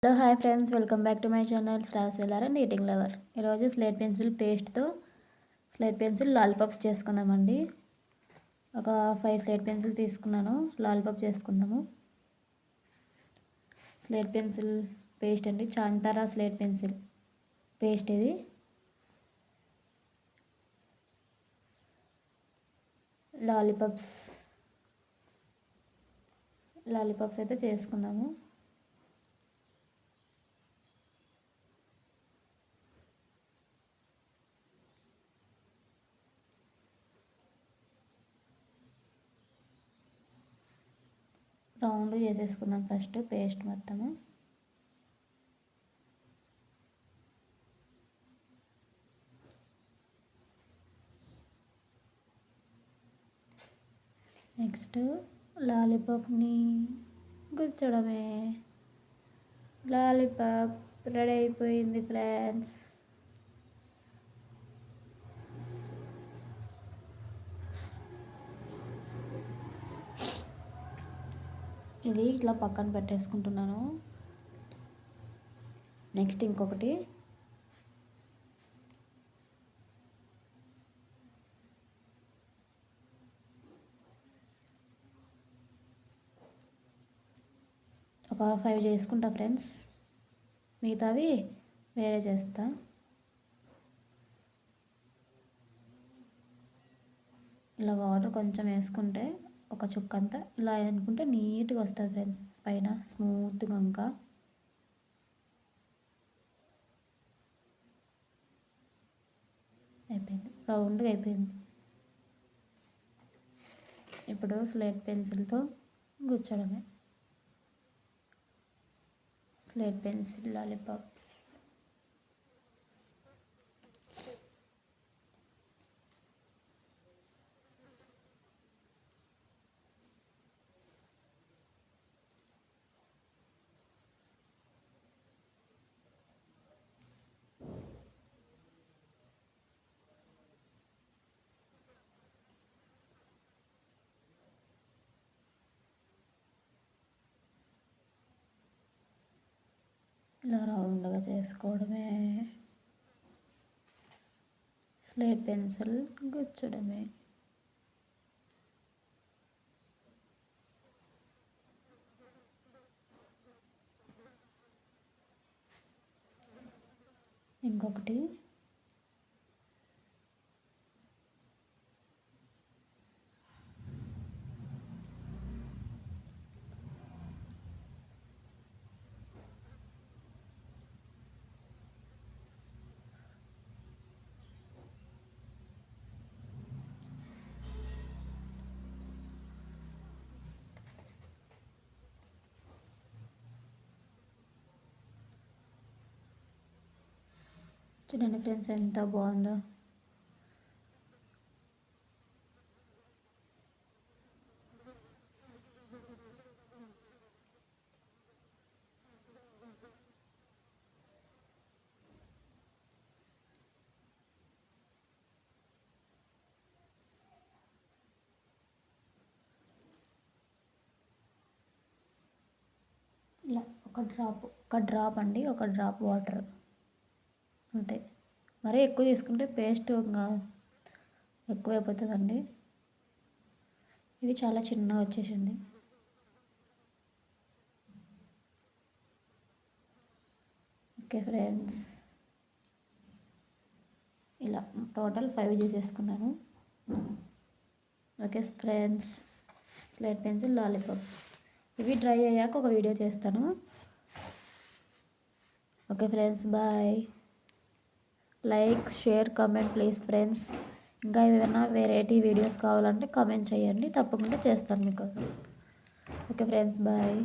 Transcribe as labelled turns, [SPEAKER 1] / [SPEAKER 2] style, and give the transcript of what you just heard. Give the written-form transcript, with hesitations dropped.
[SPEAKER 1] Hello hi friends, welcome back to my channel stars L R and eating lover. ఈరోజు slate pencil పేస్ట్తో slate pencil lollipops చేసుకుందామండి. ఒక 5 slate pencil తీసుకున్నాను, lollipop చేసుకుందాము. Slate pencil paste అండి, చాంతారా స్లేట్ పెన్సిల్ పేస్ట్ ఇది. లాలీపాప్స్ అయితే చేసుకుందాము. రౌండ్ చేసేసుకుందాం ఫస్ట్ పేస్ట్ మొత్తము. నెక్స్ట్ లాలీపాప్ని గుచ్చడమే. లాలీపాప్ రెడీ అయిపోయింది ఫ్రెండ్స్. ఇది ఇట్లా పక్కన పెట్టేసుకుంటున్నాను. నెక్స్ట్ ఇంకొకటి ఒక 5 చేసుకుంటా ఫ్రెండ్స్, మిగతావి వేరే చేస్తా. ఇలా వాటర్ కొంచెం వేసుకుంటే ఒక చుక్కంతా ఇలా అనుకుంటే నీట్గా వస్తుంది ఫ్రెండ్స్, పైన స్మూత్గా. ఇంకా అయిపోయింది, రౌండ్గా అయిపోయింది. ఇప్పుడు స్లేట్ పెన్సిల్తో గుచ్చడమే. Slate pencil lollipops. ఇలా రౌండ్గా చేసుకోవడమే. స్లేట్ పెన్సిల్ గుచ్చడమే. ఇంకొకటి చూడండి ఫ్రెండ్స్, ఎంత బాగుందో. ఇలా ఒక డ్రాప్ అండి, ఒక డ్రాప్ వాటర్ అంతే. మరీ ఎక్కువ తీసుకుంటే పేస్ట్ ఎక్కువైపోతుందండి. ఇది చాలా చిన్నగా వచ్చేసింది. ఓకే ఫ్రెండ్స్, ఇలా టోటల్ 5 చేసేసుకున్నాను. Okay friends, slate pencil lollipops ఇవి డ్రై అయ్యాక ఒక వీడియో చేస్తాను. Okay friends, bye. Like, share, comment please friends. ఇంకా ఏమైనా వెరైటీ వీడియోస్ కావాలంటే కామెంట్ చేయండి, తప్పకుండా చేస్తాను మీకోసం. Okay friends, bye.